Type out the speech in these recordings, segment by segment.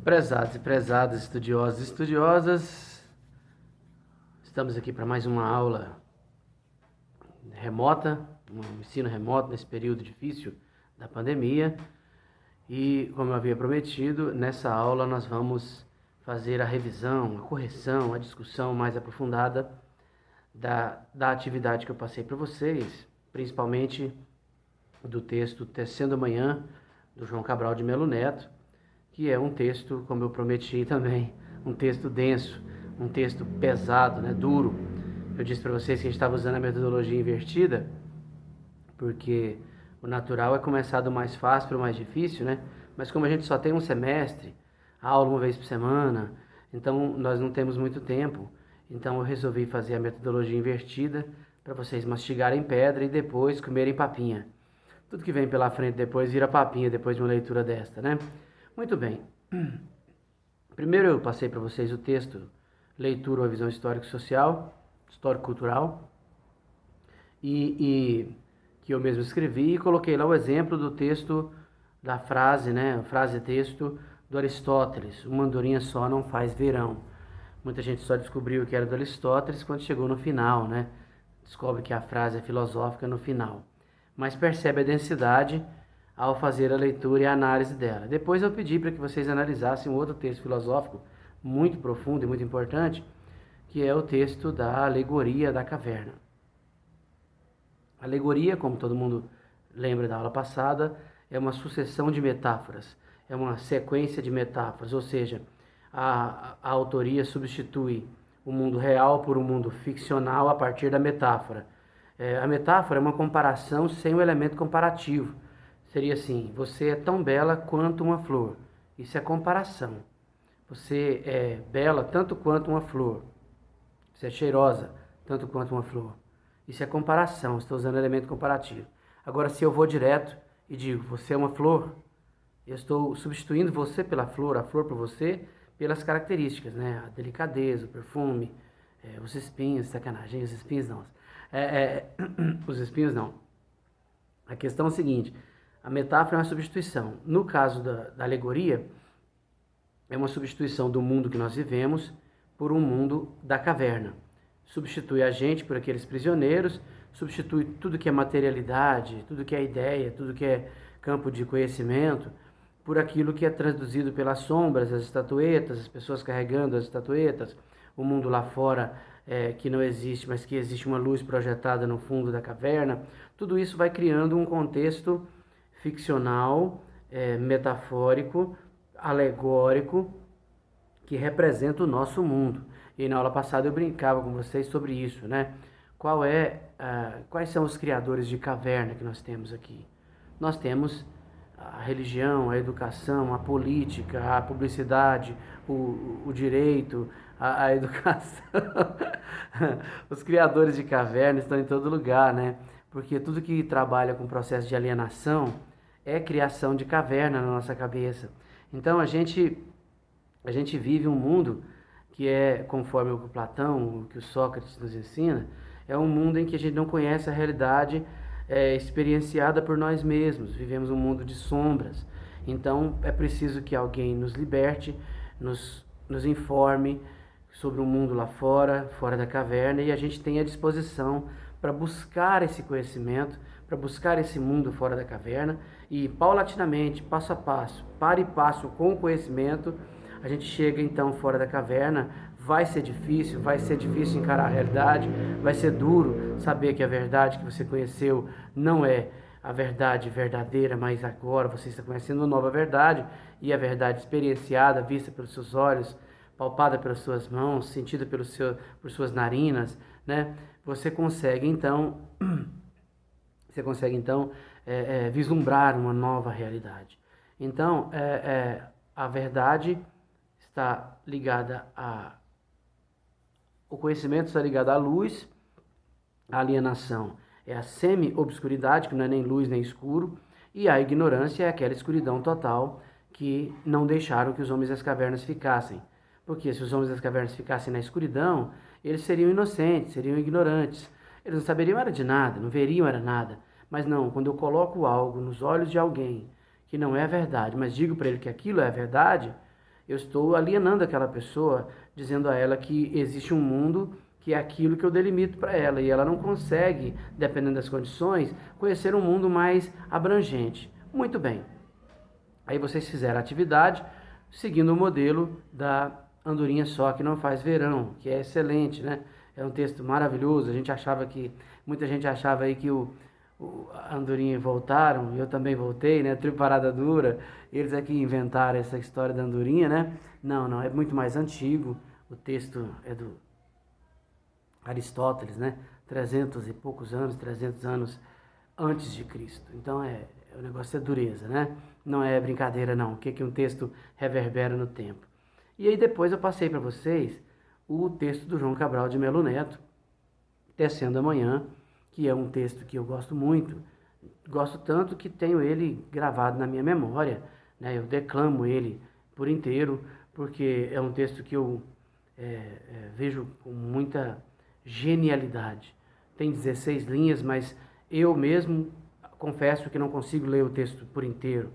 Prezados e prezadas, estudiosos e estudiosas, estamos aqui para mais uma aula remota, um ensino remoto nesse período difícil da pandemia. E, como eu havia prometido, nessa aula nós vamos fazer a revisão, a correção, a discussão mais aprofundada da atividade que eu passei para vocês, principalmente do texto Tecendo Amanhã, do João Cabral de Melo Neto, que é um texto, como eu prometi também, um texto denso, um texto pesado, né, duro. Eu disse para vocês que a gente estava usando a metodologia invertida, porque o natural é começar do mais fácil para o mais difícil, né? Mas como a gente só tem um semestre, aula uma vez por semana, então nós não temos muito tempo. Então eu resolvi fazer a metodologia invertida para vocês mastigarem pedra e depois comerem papinha. Tudo que vem pela frente depois vira papinha depois de uma leitura desta, né? Muito bem. Primeiro eu passei para vocês o texto Leitura, uma visão histórico-social, histórico-cultural, e que eu mesmo escrevi e coloquei lá o exemplo do texto da frase, né? Frase-texto do Aristóteles: uma andorinha só não faz verão. Muita gente só descobriu que era do Aristóteles quando chegou no final, né? Descobre que a frase é filosófica no final. Mas percebe a densidade ao fazer a leitura e a análise dela. Depois eu pedi para que vocês analisassem um outro texto filosófico muito profundo e muito importante, que é o texto da Alegoria da Caverna. A alegoria, como todo mundo lembra da aula passada, é uma sucessão de metáforas, é uma sequência de metáforas, ou seja, a autoria substitui o mundo real por um mundo ficcional a partir da metáfora. A metáfora é uma comparação sem o elemento comparativo. Seria assim: você é tão bela quanto uma flor. Isso é comparação. Você é bela tanto quanto uma flor. Você é cheirosa tanto quanto uma flor. Isso é comparação, estou usando elemento comparativo. Agora, se eu vou direto e digo, você é uma flor, eu estou substituindo você pela flor, a flor por você, pelas características, né? A delicadeza, o perfume, os espinhos, sacanagem, os espinhos não. Os espinhos não. A questão é a seguinte: a metáfora é uma substituição. No caso da alegoria, é uma substituição do mundo que nós vivemos por um mundo da caverna. Substitui a gente por aqueles prisioneiros, substitui tudo que é materialidade, tudo que é ideia, tudo que é campo de conhecimento, por aquilo que é traduzido pelas sombras, as estatuetas, as pessoas carregando as estatuetas, o mundo lá fora que não existe, mas que existe uma luz projetada no fundo da caverna. Tudo isso vai criando um contexto ficcional, metafórico, alegórico, que representa o nosso mundo. E na aula passada eu brincava com vocês sobre isso, né? Quais são os criadores de caverna que nós temos aqui? Nós temos a religião, a educação, a política, a publicidade, o direito, a educação. Os criadores de caverna estão em todo lugar, né? Porque tudo que trabalha com processo de alienação é criação de caverna na nossa cabeça. Então a gente vive um mundo que é, conforme o que o Platão, o que o Sócrates nos ensina, é um mundo em que a gente não conhece a realidade experienciada por nós mesmos. Vivemos um mundo de sombras. Então é preciso que alguém nos liberte, nos informe sobre o mundo lá fora, fora da caverna, e a gente tenha disposição para buscar esse conhecimento, para buscar esse mundo fora da caverna, e paulatinamente, passo a passo, para e passo com o conhecimento, a gente chega então fora da caverna. Vai ser difícil encarar a realidade, vai ser duro saber que a verdade que você conheceu não é a verdade verdadeira, mas agora você está conhecendo uma nova verdade, e a verdade experienciada, vista pelos seus olhos, palpada pelas suas mãos, sentida por suas narinas, né? Você consegue então vislumbrar uma nova realidade. Então, a verdade está ligada o conhecimento está ligado à luz, a alienação é a semi-obscuridade, que não é nem luz nem escuro, e a ignorância é aquela escuridão total que não deixaram que os homens das cavernas ficassem. Porque se os homens das cavernas ficassem na escuridão, eles seriam inocentes, seriam ignorantes. Eles não saberiam era de nada, não veriam era nada. Mas não, quando eu coloco algo nos olhos de alguém que não é a verdade, mas digo para ele que aquilo é a verdade, Eu estou alienando aquela pessoa, dizendo a ela que existe um mundo que é aquilo que eu delimito para ela, e ela não consegue, dependendo das condições, conhecer um mundo mais abrangente. Muito bem. Aí vocês fizeram a atividade seguindo o modelo da Andorinha Só Que Não Faz Verão, que é excelente, né? É um texto maravilhoso. Muita gente achava aí que a Andorinha voltaram, e eu também voltei, né? Tribo Parada Dura, eles aqui inventaram essa história da Andorinha, né? Não, não, é muito mais antigo. O texto é do Aristóteles, né? 300 e poucos anos, 300 anos antes de Cristo. Então o negócio é dureza, né? Não é brincadeira não. O que um texto reverbera no tempo. E aí depois eu passei para vocês o texto do João Cabral de Melo Neto, Tecendo Amanhã, que é um texto que eu gosto muito. Gosto tanto que tenho ele gravado na minha memória, né? Eu declamo ele por inteiro, porque é um texto que eu vejo com muita genialidade. Tem 16 linhas, mas eu mesmo confesso que não consigo ler o texto por inteiro.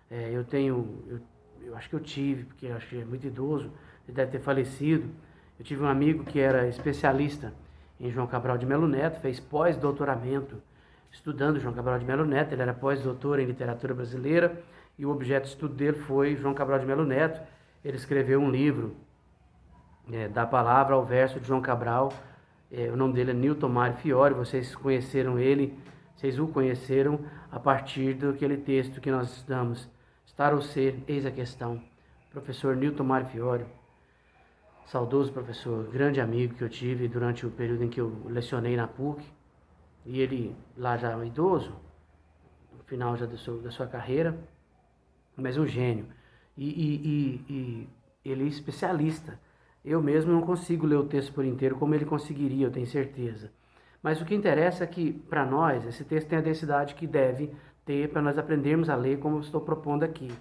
Eu acho que eu tive, porque eu acho que é muito idoso, ele deve ter falecido. Eu tive um amigo que era especialista em João Cabral de Melo Neto, fez pós-doutoramento estudando João Cabral de Melo Neto. Ele era pós-doutor em literatura brasileira e o objeto de estudo dele foi João Cabral de Melo Neto. Ele escreveu um livro, da palavra ao verso de João Cabral. O nome dele é Nilton Mário Fiore. Vocês conheceram ele, vocês o conheceram a partir daquele texto que nós estudamos, Estar ou Ser, Eis a Questão. Professor Nilton Mário Fiore, saudoso professor, grande amigo que eu tive durante o período em que eu lecionei na PUC, e ele lá já idoso, no final já da sua carreira, mas um gênio, e ele é especialista. Eu mesmo não consigo ler o texto por inteiro como ele conseguiria, eu tenho certeza. Mas o que interessa é que, para nós, esse texto tem a densidade que deve ter para nós aprendermos a ler, como eu estou propondo aqui.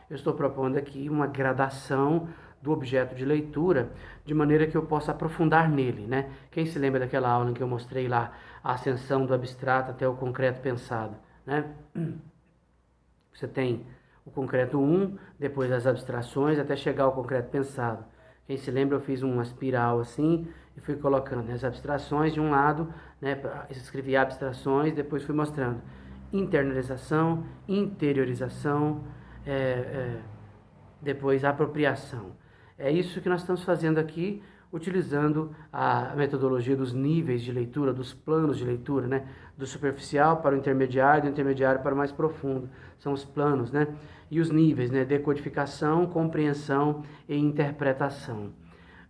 Eu estou propondo aqui uma gradação do objeto de leitura, de maneira que eu possa aprofundar nele, né? Quem se lembra daquela aula em que eu mostrei lá a ascensão do abstrato até o concreto pensado, né? Você tem o concreto 1, depois as abstrações, até chegar ao concreto pensado. Quem se lembra, eu fiz uma espiral assim e fui colocando as abstrações de um lado, né? Escrevi abstrações, depois fui mostrando internalização, interiorização, depois apropriação. É isso que nós estamos fazendo aqui, utilizando a metodologia dos níveis de leitura, dos planos de leitura, né? Do superficial para o intermediário, do intermediário para o mais profundo. São os planos, né? E os níveis, né? Decodificação, compreensão e interpretação.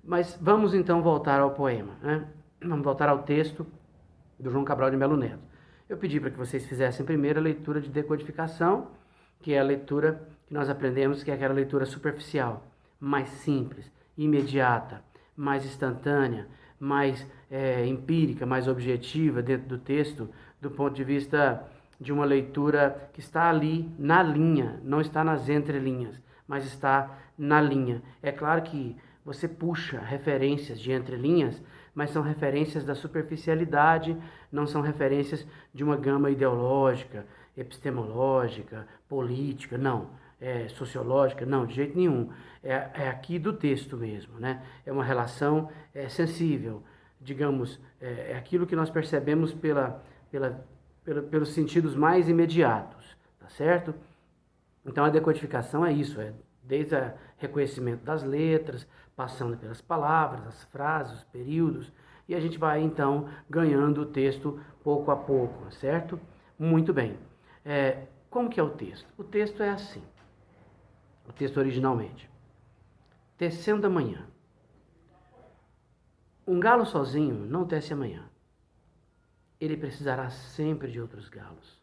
Mas vamos então voltar ao poema, né? Vamos voltar ao texto do João Cabral de Melo Neto. Eu pedi para que vocês fizessem primeiro a leitura de decodificação, que é a leitura que nós aprendemos, que é aquela leitura superficial, mais simples, imediata, mais instantânea, mais empírica, mais objetiva dentro do texto, do ponto de vista de uma leitura que está ali na linha, não está nas entrelinhas, mas está na linha. É claro que você puxa referências de entrelinhas, mas são referências da superficialidade, não são referências de uma gama ideológica, epistemológica, política, não. Sociológica, não, de jeito nenhum. É aqui do texto mesmo, né? É uma relação sensível, digamos, é aquilo que nós percebemos pelos sentidos mais imediatos, tá certo? Então a decodificação é isso, desde o reconhecimento das letras, passando pelas palavras, as frases, os períodos, e a gente vai então ganhando o texto pouco a pouco, certo? Muito bem. Como que é o texto? O texto é assim, o texto originalmente. Tecendo amanhã. Um galo sozinho não tece amanhã. Ele precisará sempre de outros galos.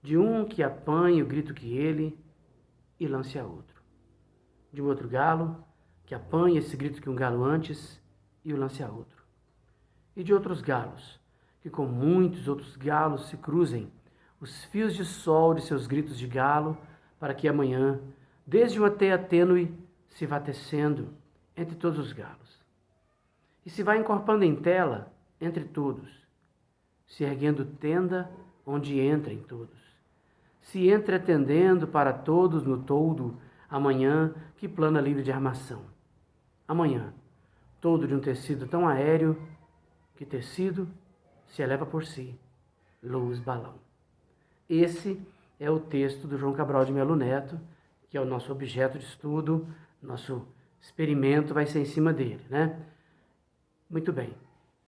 De um que apanhe o grito que ele e lance a outro. De um outro galo que apanhe esse grito que um galo antes e o lance a outro. E de outros galos, que com muitos outros galos se cruzem os fios de sol de seus gritos de galo, para que amanhã, desde uma teia tênue, se vá tecendo entre todos os galos. E se vá encorpando em tela entre todos, se erguendo tenda onde entrem todos, se entretendendo para todos no toldo Amanhã, que plana livre de armação. Amanhã, todo de um tecido tão aéreo que tecido se eleva por si, luz balão. Esse é o texto do João Cabral de Melo Neto, que é o nosso objeto de estudo, nosso experimento vai ser em cima dele, né? Muito bem.